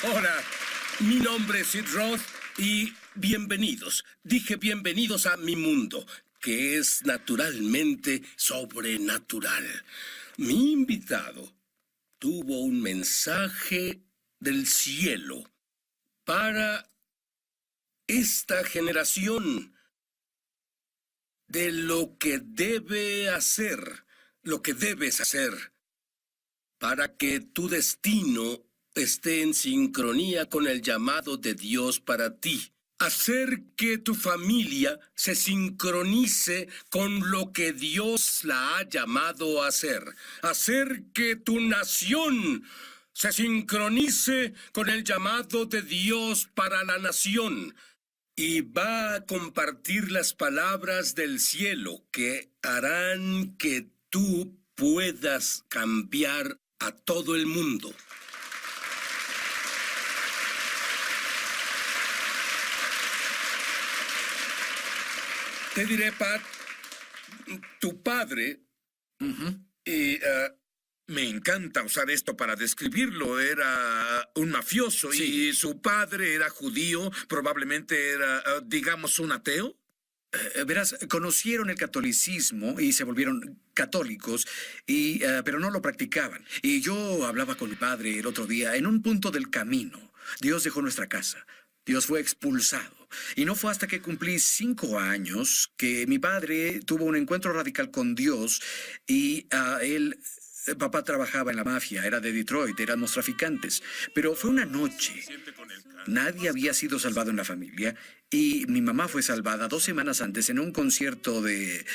Hola, mi nombre es Sid Roth y bienvenidos. Dije bienvenidos a mi mundo, que es naturalmente sobrenatural. Mi invitado tuvo un mensaje del cielo para esta generación de lo que debe hacer, lo que debes hacer, para que tu destino esté en sincronía con el llamado de Dios para ti. Hacer que tu familia se sincronice con lo que Dios la ha llamado a hacer. Hacer que tu nación se sincronice con el llamado de Dios para la nación. Y va a compartir las palabras del cielo que harán que tú puedas cambiar a todo el mundo. Te diré, Pat, tu padre, me encanta usar esto para describirlo, era un mafioso y su padre era judío, probablemente era, digamos, un ateo. Verás, conocieron el catolicismo y se volvieron católicos, pero no lo practicaban. Y yo hablaba con mi padre el otro día, en un punto del camino. Dios dejó nuestra casa. Dios fue expulsado. Y no fue hasta que cumplí 5 años que mi padre tuvo un encuentro radical con Dios y papá trabajaba en la mafia, era de Detroit, éramos traficantes. Pero fue una noche. Nadie había sido salvado en la familia y mi mamá fue salvada 2 semanas antes en un concierto de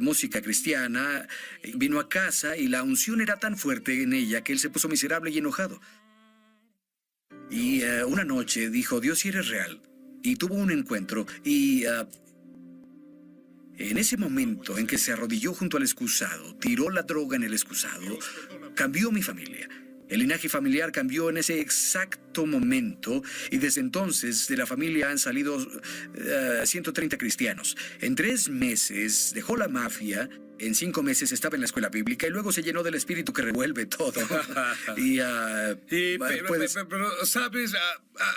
música cristiana. Vino a casa y la unción era tan fuerte en ella que él se puso miserable y enojado. Y una noche dijo, Dios, si eres real. Y tuvo un encuentro y en ese momento en que se arrodilló junto al excusado, tiró la droga en el excusado, cambió mi familia. El linaje familiar cambió en ese exacto momento y desde entonces de la familia han salido 130 cristianos. En 3 meses dejó la mafia, en 5 meses estaba en la escuela bíblica y luego se llenó del espíritu que revuelve todo. Pero, ¿sabes?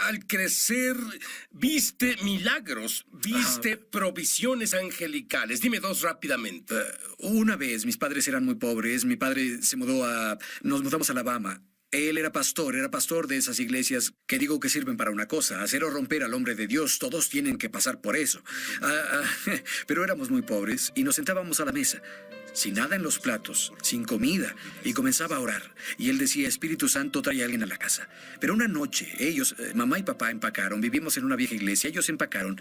Al crecer, viste milagros, viste provisiones angelicales. Dime 2 rápidamente. Una vez, mis padres eran muy pobres, mi padre nos mudamos a Alabama. Él era pastor de esas iglesias que digo que sirven para una cosa, hacer o romper al hombre de Dios. Todos tienen que pasar por eso. Pero éramos muy pobres y nos sentábamos a la mesa, sin nada en los platos, sin comida, y comenzaba a orar. Y él decía, Espíritu Santo, trae a alguien a la casa. Pero una noche, ellos, mamá y papá empacaron, vivimos en una vieja iglesia, ellos empacaron,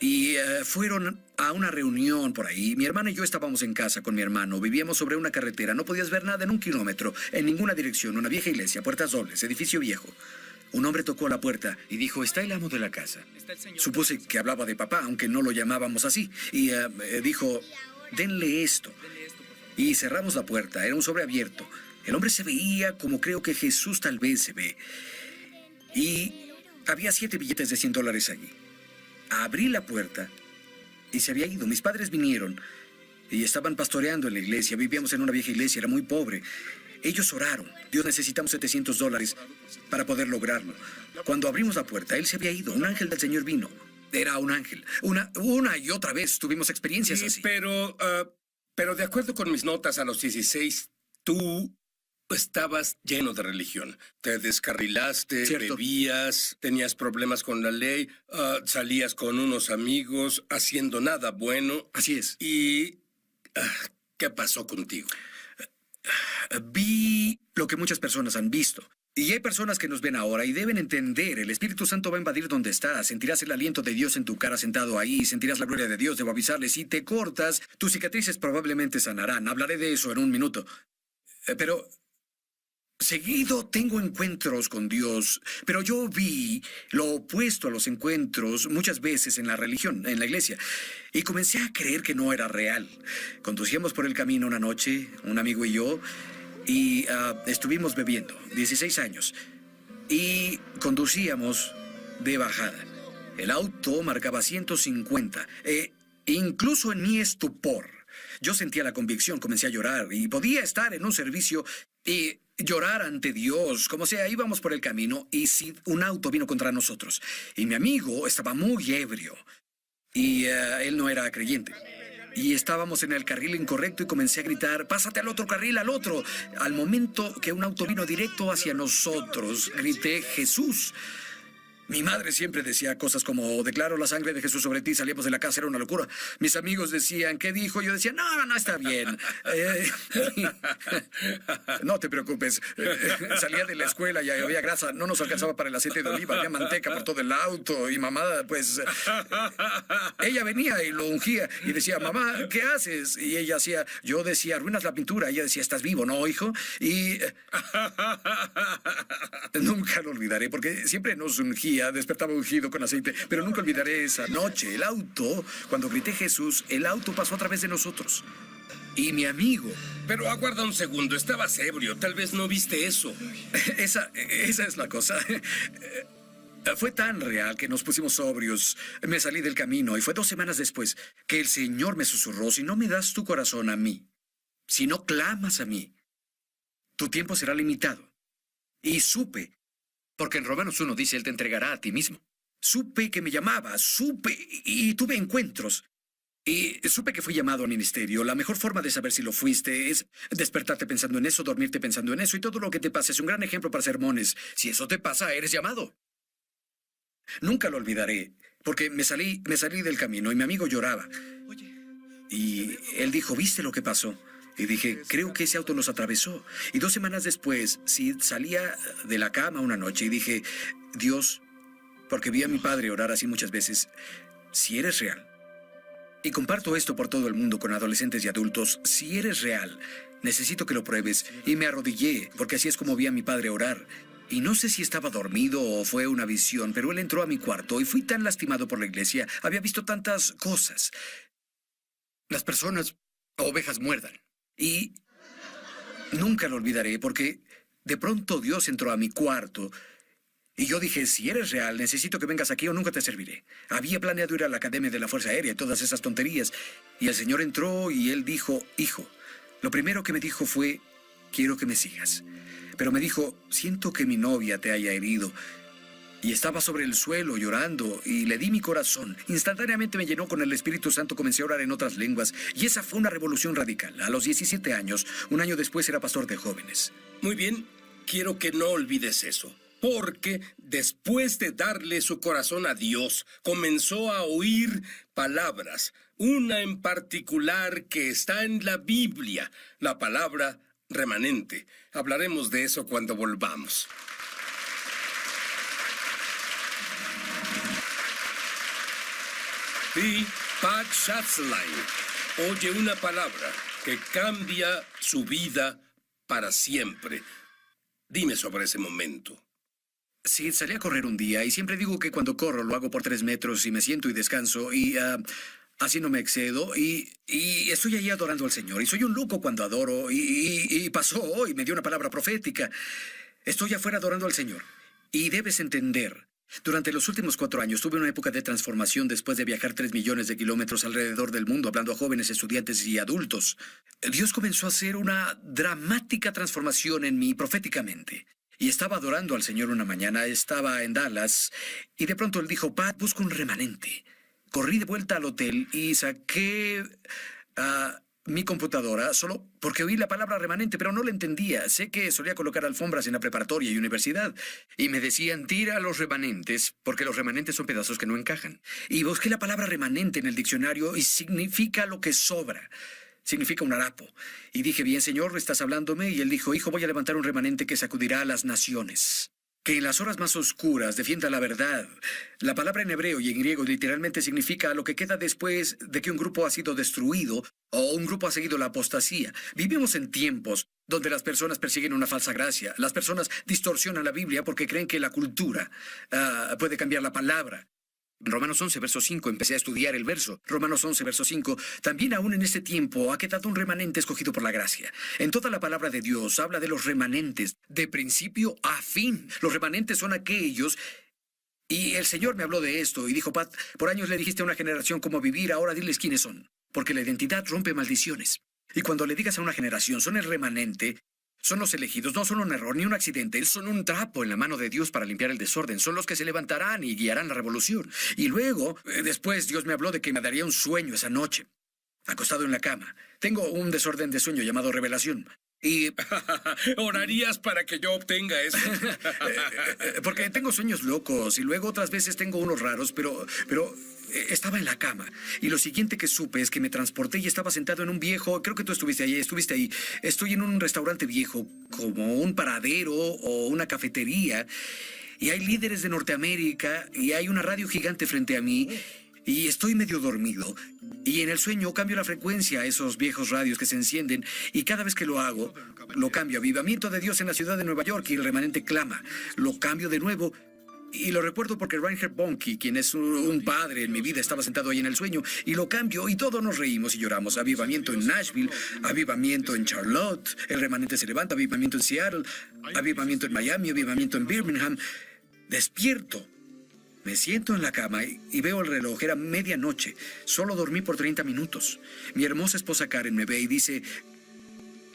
y fueron a una reunión por ahí. Mi hermana y yo estábamos en casa con mi hermano. Vivíamos sobre una carretera. No podías ver nada en 1 kilómetro, en ninguna dirección. Una vieja iglesia, puertas dobles, edificio viejo. Un hombre tocó a la puerta y dijo, está el amo de la casa. Supuse que hablaba de papá, aunque no lo llamábamos así. Y dijo, denle esto. Y cerramos la puerta. Era un sobre abierto. El hombre se veía como creo que Jesús tal vez se ve. Y había 7 billetes de $100 allí. Abrí la puerta y se había ido. Mis padres vinieron y estaban pastoreando en la iglesia. Vivíamos en una vieja iglesia, era muy pobre. Ellos oraron. Dios, necesitamos $700 para poder lograrlo. Cuando abrimos la puerta, él se había ido. Un ángel del Señor vino. Era un ángel. Una y otra vez tuvimos experiencias así. Pero de acuerdo con mis notas, a los 16, tú estabas lleno de religión. Te descarrilaste, Cierto. bebías, tenías problemas con la ley, salías con unos amigos haciendo nada bueno. Así es. ¿Y qué pasó contigo? Vi lo que muchas personas han visto. Y hay personas que nos ven ahora y deben entender, el Espíritu Santo va a invadir donde estás. Sentirás el aliento de Dios en tu cara sentado ahí, sentirás la gloria de Dios. Debo avisarles, si te cortas, tus cicatrices probablemente sanarán. Hablaré de eso en 1 minuto. Pero seguido tengo encuentros con Dios, pero yo vi lo opuesto a los encuentros muchas veces en la religión, en la iglesia, y comencé a creer que no era real. Conducíamos por el camino una noche, un amigo y yo, y estuvimos bebiendo, 16 años, y conducíamos de bajada. El auto marcaba 150, incluso en mi estupor. Yo sentía la convicción, comencé a llorar y podía estar en un servicio y llorar ante Dios. Como sea, íbamos por el camino y Sid, un auto vino contra nosotros. Y mi amigo estaba muy ebrio. Y él no era creyente. Y estábamos en el carril incorrecto y comencé a gritar, pásate al otro carril, al otro. Al momento que un auto vino directo hacia nosotros, grité, Jesús. Mi madre siempre decía cosas como, declaro la sangre de Jesús sobre ti, salíamos de la casa, era una locura. Mis amigos decían, ¿qué dijo? Yo decía, no, no está bien. No te preocupes. Salía de la escuela y había grasa, no nos alcanzaba para el aceite de oliva, había manteca por todo el auto. Y mamá, pues, ella venía y lo ungía y decía, mamá, ¿qué haces? Y ella hacía, yo decía, arruinas la pintura. Ella decía, ¿estás vivo, no, hijo? Y nunca lo olvidaré, porque siempre nos ungía. Despertaba ungido con aceite, pero nunca olvidaré esa noche. El auto, cuando grité Jesús, el auto pasó a través de nosotros. Y mi amigo... Pero aguarda un segundo, estabas ebrio, tal vez no viste eso. Esa es la cosa. Fue tan real que nos pusimos sobrios. Me salí del camino y fue 2 semanas después que el Señor me susurró, si no me das tu corazón a mí, si no clamas a mí, tu tiempo será limitado. Y supe, porque en Romanos 1 dice, Él te entregará a ti mismo. Supe que me llamaba, supe y tuve encuentros. Y supe que fui llamado al ministerio. La mejor forma de saber si lo fuiste es despertarte pensando en eso, dormirte pensando en eso, y todo lo que te pasa es un gran ejemplo para sermones. Si eso te pasa, eres llamado. Nunca lo olvidaré, porque me salí del camino y mi amigo lloraba. Y él dijo, ¿viste lo que pasó? Y dije, creo que ese auto nos atravesó. Y 2 semanas después, Sid salía de la cama una noche y dije, Dios, porque vi a mi padre orar así muchas veces, si eres real, y comparto esto por todo el mundo con adolescentes y adultos, si eres real, necesito que lo pruebes. Y me arrodillé, porque así es como vi a mi padre orar. Y no sé si estaba dormido o fue una visión, pero él entró a mi cuarto y fui tan lastimado por la iglesia. Había visto tantas cosas. Las personas, ovejas muerdan. Y nunca lo olvidaré porque de pronto Dios entró a mi cuarto y yo dije, si eres real, necesito que vengas aquí o nunca te serviré. Había planeado ir a la Academia de la Fuerza Aérea y todas esas tonterías. Y el Señor entró y Él dijo, hijo, lo primero que me dijo fue, quiero que me sigas. Pero me dijo, siento que mi novia te haya herido. Y estaba sobre el suelo llorando y le di mi corazón. Instantáneamente me llenó con el Espíritu Santo, comencé a orar en otras lenguas. Y esa fue una revolución radical. A los 17 años, un año después era pastor de jóvenes. Muy bien, quiero que no olvides eso. Porque después de darle su corazón a Dios, comenzó a oír palabras. Una en particular que está en la Biblia, la palabra remanente. Hablaremos de eso cuando volvamos. Y Pat Schatzline oye una palabra que cambia su vida para siempre. Dime sobre ese momento. Sí, salí a correr un día y siempre digo que cuando corro lo hago por 3 metros y me siento y descanso y así no me excedo y estoy ahí adorando al Señor y soy un loco cuando adoro y pasó hoy, me dio una palabra profética. Estoy afuera adorando al Señor y debes entender. Durante los últimos 4 años tuve una época de transformación después de viajar 3 millones de kilómetros alrededor del mundo hablando a jóvenes, estudiantes y adultos. Dios comenzó a hacer una dramática transformación en mí proféticamente. Y estaba adorando al Señor una mañana, estaba en Dallas, y de pronto Él dijo, Pat, busca un remanente. Corrí de vuelta al hotel y saqué mi computadora solo porque oí la palabra remanente, pero no la entendía. Sé que solía colocar alfombras en la preparatoria y universidad, y me decían, tira los remanentes, porque los remanentes son pedazos que no encajan. Y busqué la palabra remanente en el diccionario y significa lo que sobra. Significa un harapo. Y dije, bien, Señor, ¿estás hablándome? Y Él dijo, hijo, voy a levantar un remanente que sacudirá a las naciones. Que en las horas más oscuras defienda la verdad. La palabra en hebreo y en griego literalmente significa lo que queda después de que un grupo ha sido destruido o un grupo ha seguido la apostasía. Vivimos en tiempos donde las personas persiguen una falsa gracia. Las personas distorsionan la Biblia porque creen que la cultura puede cambiar la palabra. Romanos 11, verso 5, empecé a estudiar el verso. Romanos 11, verso 5, también aún en este tiempo ha quedado un remanente escogido por la gracia. En toda la palabra de Dios habla de los remanentes, de principio a fin. Los remanentes son aquellos... Y el Señor me habló de esto y dijo, Pat, por años le dijiste a una generación cómo vivir, ahora diles quiénes son. Porque la identidad rompe maldiciones. Y cuando le digas a una generación, son el remanente, Son los elegidos, no son un error ni un accidente. Son un trapo en la mano de Dios para limpiar el desorden. Son los que se levantarán y guiarán la revolución. Y luego, después, Dios me habló de que me daría un sueño esa noche, acostado en la cama. Tengo un desorden de sueño llamado revelación. Y ¿Orarías para que yo obtenga eso? porque tengo sueños locos y luego otras veces tengo unos raros, pero estaba en la cama. Y lo siguiente que supe es que me transporté y estaba sentado en un viejo, creo que tú estuviste ahí. Estoy en un restaurante viejo, como un paradero o una cafetería. Y hay líderes de Norteamérica y hay una radio gigante frente a mí. Y estoy medio dormido. Y en el sueño cambio la frecuencia a esos viejos radios que se encienden. Y cada vez que lo hago, lo cambio a Avivamiento de Dios en la ciudad de Nueva York. Y el remanente clama. Lo cambio de nuevo. Y lo recuerdo porque Reinhard Bonnke, quien es un padre en mi vida, estaba sentado ahí en el sueño. Y lo cambio y todos nos reímos y lloramos. Avivamiento en Nashville, avivamiento en Charlotte. El remanente se levanta, avivamiento en Seattle, avivamiento en Miami, avivamiento en Birmingham. Despierto. Me siento en la cama y veo el reloj. Era medianoche. Solo dormí por 30 minutos. Mi hermosa esposa Karen me ve y dice: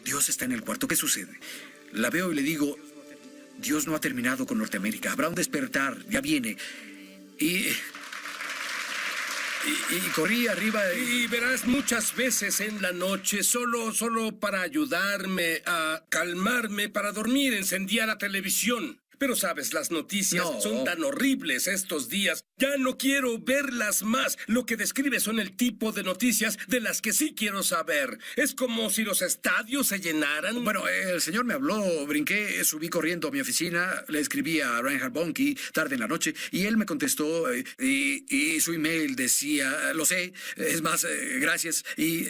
Dios está en el cuarto. ¿Qué sucede? La veo y le digo: Dios no ha terminado con Norteamérica. Habrá un despertar. Ya viene. Y corrí arriba y verás, muchas veces en la noche, solo para ayudarme a calmarme, para dormir, encendía la televisión. Pero sabes, las noticias son tan horribles estos días. Ya no quiero verlas más. Lo que describe son el tipo de noticias de las que sí quiero saber. Es como si los estadios se llenaran. Bueno, el señor me habló, brinqué, subí corriendo a mi oficina, le escribí a Reinhard Bonnke tarde en la noche y él me contestó y su email decía: lo sé, es más, gracias. Y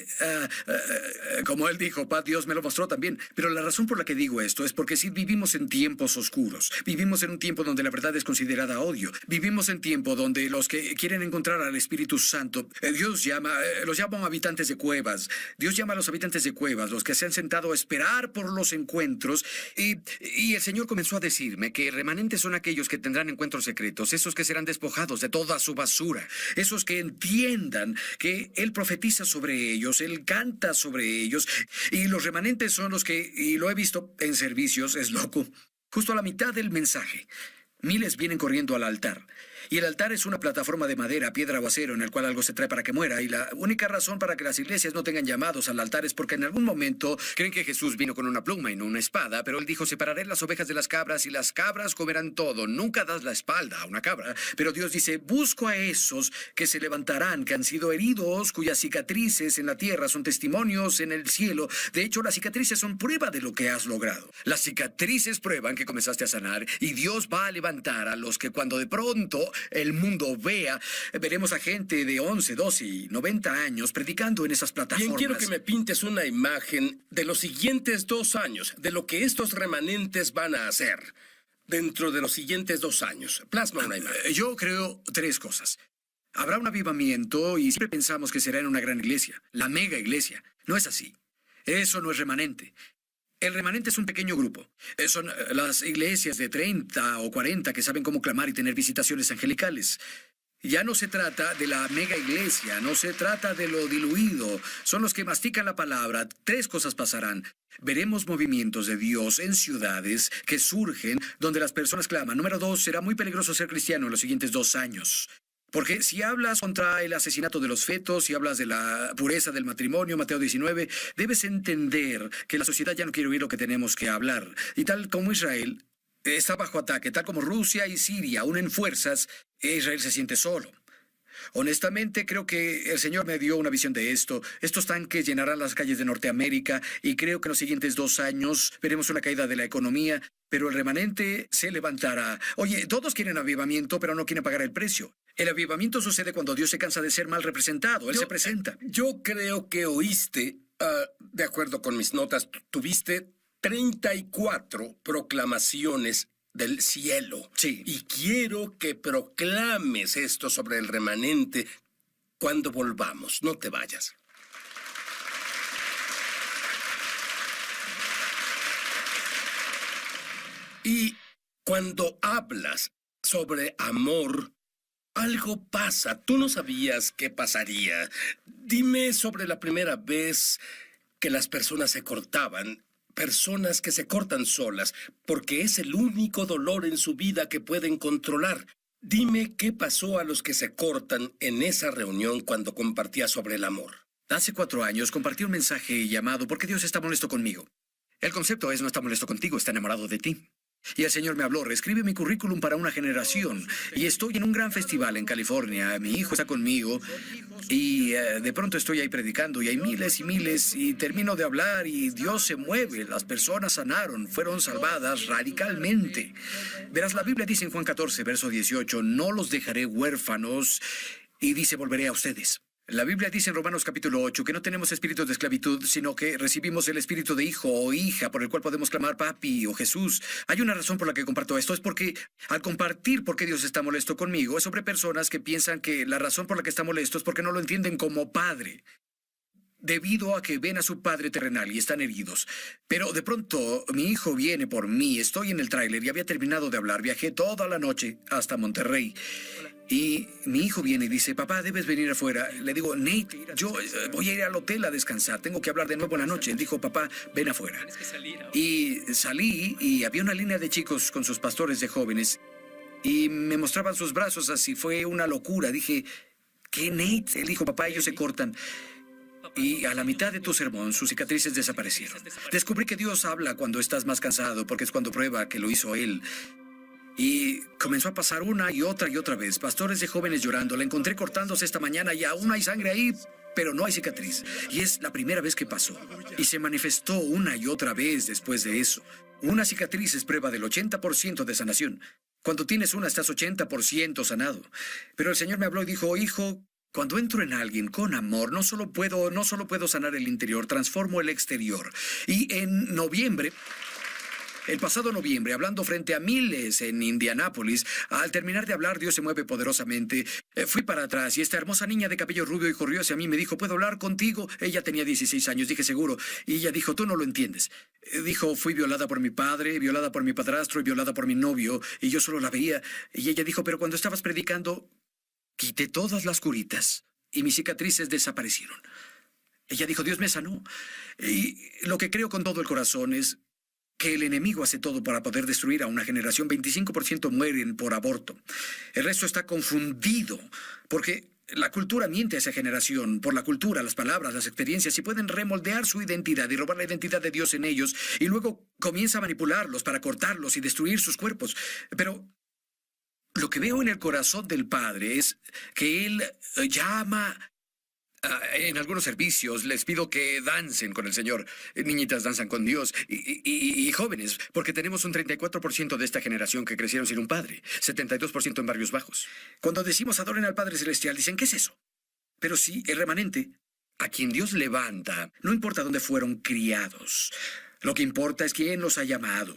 como él dijo, Dios me lo mostró también. Pero la razón por la que digo esto es porque sí vivimos en tiempos oscuros. Vivimos en un tiempo donde la verdad es considerada odio. Vivimos en tiempo donde los que quieren encontrar al Espíritu Santo, Dios los llaman habitantes de cuevas. Dios llama a los habitantes de cuevas, los que se han sentado a esperar por los encuentros. Y el Señor comenzó a decirme que remanentes son aquellos que tendrán encuentros secretos, esos que serán despojados de toda su basura, esos que entiendan que Él profetiza sobre ellos, Él canta sobre ellos. Y los remanentes son los que, y lo he visto en servicios, es loco, justo a la mitad del mensaje, miles vienen corriendo al altar. Y el altar es una plataforma de madera, piedra o acero en el cual algo se trae para que muera. Y la única razón para que las iglesias no tengan llamados al altar es porque en algún momento creen que Jesús vino con una pluma y no una espada. Pero él dijo: separaré las ovejas de las cabras y las cabras comerán todo. Nunca das la espalda a una cabra. Pero Dios dice: busco a esos que se levantarán, que han sido heridos, cuyas cicatrices en la tierra son testimonios en el cielo. De hecho, las cicatrices son prueba de lo que has logrado. Las cicatrices prueban que comenzaste a sanar. Y Dios va a levantar a los que cuando de pronto el mundo vea, veremos a gente de 11, 12 y 90 años predicando en esas plataformas. Bien, quiero que me pintes una imagen de los siguientes 2 años, de lo que estos remanentes van a hacer dentro de los siguientes 2 años. Plasma una imagen. Yo creo 3 cosas. Habrá un avivamiento y siempre pensamos que será en una gran iglesia, la mega iglesia. No es así. Eso no es remanente. El remanente es un pequeño grupo. Son las iglesias de 30 o 40 que saben cómo clamar y tener visitaciones angelicales. Ya no se trata de la mega iglesia, no se trata de lo diluido. Son los que mastican la palabra. 3 cosas pasarán. Veremos movimientos de Dios en ciudades que surgen donde las personas claman. Número 2, será muy peligroso ser cristiano en los siguientes 2 años. Porque si hablas contra el asesinato de los fetos, si hablas de la pureza del matrimonio, Mateo 19, debes entender que la sociedad ya no quiere oír lo que tenemos que hablar. Y tal como Israel está bajo ataque, tal como Rusia y Siria unen fuerzas, Israel se siente solo. Honestamente, creo que el Señor me dio una visión de esto. Estos tanques llenarán las calles de Norteamérica y creo que en los siguientes 2 años veremos una caída de la economía, pero el remanente se levantará. Oye, todos quieren avivamiento, pero no quieren pagar el precio. El avivamiento sucede cuando Dios se cansa de ser mal representado. Él se presenta. Yo creo que oíste, de acuerdo con mis notas, tuviste 34 proclamaciones del cielo. Sí. Y quiero que proclames esto sobre el remanente cuando volvamos. No te vayas. Y cuando hablas sobre amor, algo pasa. Tú no sabías qué pasaría. Dime sobre la primera vez que las personas se cortaban personas que se cortan solas, porque es el único dolor en su vida que pueden controlar. Dime qué pasó a los que se cortan en esa reunión cuando compartía sobre el amor. Hace 4 años compartí un mensaje llamado ¿Por qué Dios está molesto conmigo? El concepto es no está molesto contigo, está enamorado de ti. Y el Señor me habló, reescribe mi currículum para una generación. Y estoy en un gran festival en California, mi hijo está conmigo. Y de pronto estoy ahí predicando y hay miles y miles y termino de hablar y Dios se mueve. Las personas sanaron, fueron salvadas radicalmente. Verás, la Biblia dice en Juan 14, verso 18, no los dejaré huérfanos y dice volveré a ustedes. La Biblia dice en Romanos capítulo 8 que no tenemos espíritu de esclavitud, sino que recibimos el espíritu de hijo o hija por el cual podemos clamar papi o Jesús. Hay una razón por la que comparto esto, es porque al compartir por qué Dios está molesto conmigo, es sobre personas que piensan que la razón por la que está molesto es porque no lo entienden como padre, debido a que ven a su padre terrenal y están heridos. Pero de pronto mi hijo viene por mí, estoy en el tráiler y había terminado de hablar, viajé toda la noche hasta Monterrey. Y mi hijo viene y dice, papá, debes venir afuera. Le digo, Nate, yo voy a ir al hotel a descansar, tengo que hablar de nuevo en la noche. Él dijo, papá, ven afuera. Y salí y había una línea de chicos con sus pastores de jóvenes y me mostraban sus brazos así, fue una locura. Dije, ¿qué, Nate? Él dijo, papá, ellos se cortan. Y a la mitad de tu sermón, sus cicatrices desaparecieron. Descubrí que Dios habla cuando estás más cansado, porque es cuando prueba que lo hizo Él. Y comenzó a pasar una y otra vez. Pastores de jóvenes llorando. La encontré cortándose esta mañana y aún hay sangre ahí, pero no hay cicatriz. Y es la primera vez que pasó. Y se manifestó una y otra vez después de eso. Una cicatriz es prueba del 80% de sanación. Cuando tienes una, estás 80% sanado. Pero el Señor me habló y dijo, hijo, cuando entro en alguien con amor, no solo puedo sanar el interior, transformo el exterior. Y en noviembre... El pasado noviembre, hablando frente a miles en Indianápolis, al terminar de hablar, Dios se mueve poderosamente. Fui para atrás y esta hermosa niña de cabello rubio y corrió hacia mí. Me dijo, ¿puedo hablar contigo? Ella tenía 16 años, dije seguro. Y ella dijo, tú no lo entiendes. Dijo, fui violada por mi padre, violada por mi padrastro y violada por mi novio. Y yo solo la veía. Y ella dijo, pero cuando estabas predicando, quité todas las curitas y mis cicatrices desaparecieron. Ella dijo, Dios me sanó. Y lo que creo con todo el corazón es que el enemigo hace todo para poder destruir a una generación. 25% mueren por aborto. El resto está confundido, porque la cultura miente a esa generación. Por la cultura, las palabras, las experiencias, y pueden remoldear su identidad y robar la identidad de Dios en ellos, y luego comienza a manipularlos para cortarlos y destruir sus cuerpos. Pero lo que veo en el corazón del Padre es que Él llama... En algunos servicios les pido que dancen con el Señor. Niñitas danzan con Dios y jóvenes, porque tenemos un 34% de esta generación que crecieron sin un padre, 72% en barrios bajos. Cuando decimos adoren al Padre Celestial, dicen, ¿qué es eso? Pero sí, el remanente, a quien Dios levanta, no importa dónde fueron criados. Lo que importa es quién los ha llamado.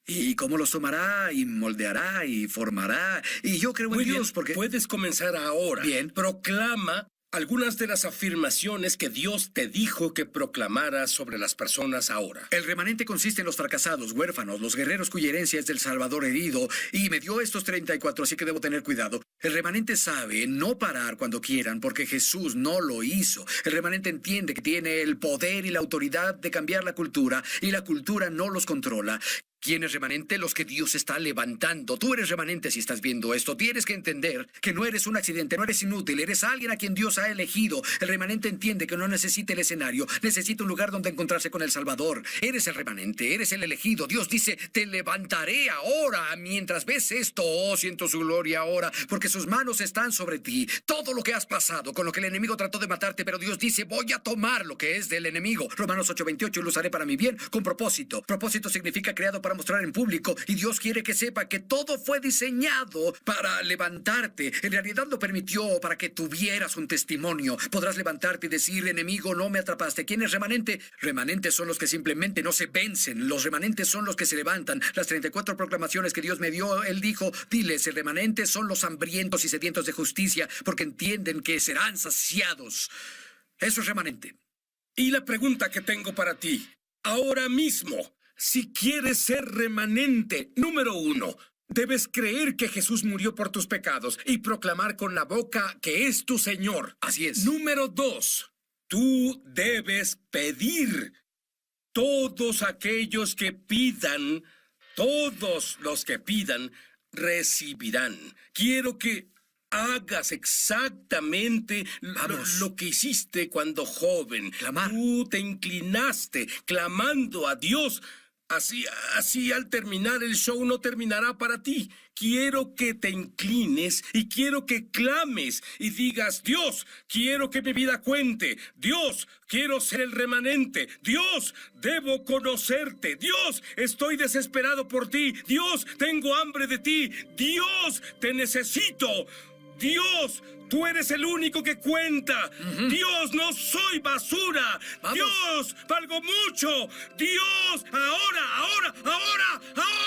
Y cómo los tomará, y moldeará, y formará. Y yo creo en Dios porque... Puedes comenzar ahora. Bien. Proclama algunas de las afirmaciones que Dios te dijo que proclamaras sobre las personas ahora. El remanente consiste en los fracasados, huérfanos, los guerreros cuya herencia es del Salvador herido, y me dio estos 34, así que debo tener cuidado. El remanente sabe no parar cuando quieran, porque Jesús no lo hizo. El remanente entiende que tiene el poder y la autoridad de cambiar la cultura, y la cultura no los controla. ¿Quién es remanente? Los que Dios está levantando. Tú eres remanente si estás viendo esto. Tienes que entender que no eres un accidente, no eres inútil, eres alguien a quien Dios ha elegido. El remanente entiende que no necesita el escenario, necesita un lugar donde encontrarse con el Salvador. Eres el remanente, eres el elegido. Dios dice, te levantaré ahora. Mientras ves esto, oh, siento su gloria ahora, porque sus manos están sobre ti. Todo lo que has pasado, con lo que el enemigo trató de matarte, pero Dios dice, voy a tomar lo que es del enemigo. Romanos 8:28, lo usaré para mi bien, con propósito. Propósito significa creado para mostrar en público, y Dios quiere que sepa que todo fue diseñado para levantarte. En realidad lo permitió para que tuvieras un testimonio. Podrás levantarte y decir, enemigo, no me atrapaste. ¿Quién es remanente? Remanentes son los que simplemente no se vencen. Los remanentes son los que se levantan. Las 34 proclamaciones que Dios me dio, Él dijo, diles, el remanente son los hambrientos y sedientos de justicia, porque entienden que serán saciados. Eso es remanente. Y la pregunta que tengo para ti, ahora mismo, si quieres ser remanente, número 1, debes creer que Jesús murió por tus pecados y proclamar con la boca que es tu Señor. Así es. Número 2, tú debes pedir. todos aquellos que pidan, todos los que pidan, recibirán. Quiero que hagas exactamente lo que hiciste cuando joven. Clamar. Tú te inclinaste clamando a Dios. Así al terminar el show no terminará para ti. Quiero que te inclines y quiero que clames y digas: Dios, quiero que mi vida cuente. Dios, quiero ser el remanente. Dios, debo conocerte. Dios, estoy desesperado por ti. Dios, tengo hambre de ti. Dios, te necesito. Dios, tú eres el único que cuenta. Dios, no soy basura. Vamos. Dios, valgo mucho. Dios, ahora, ahora, ahora, ahora.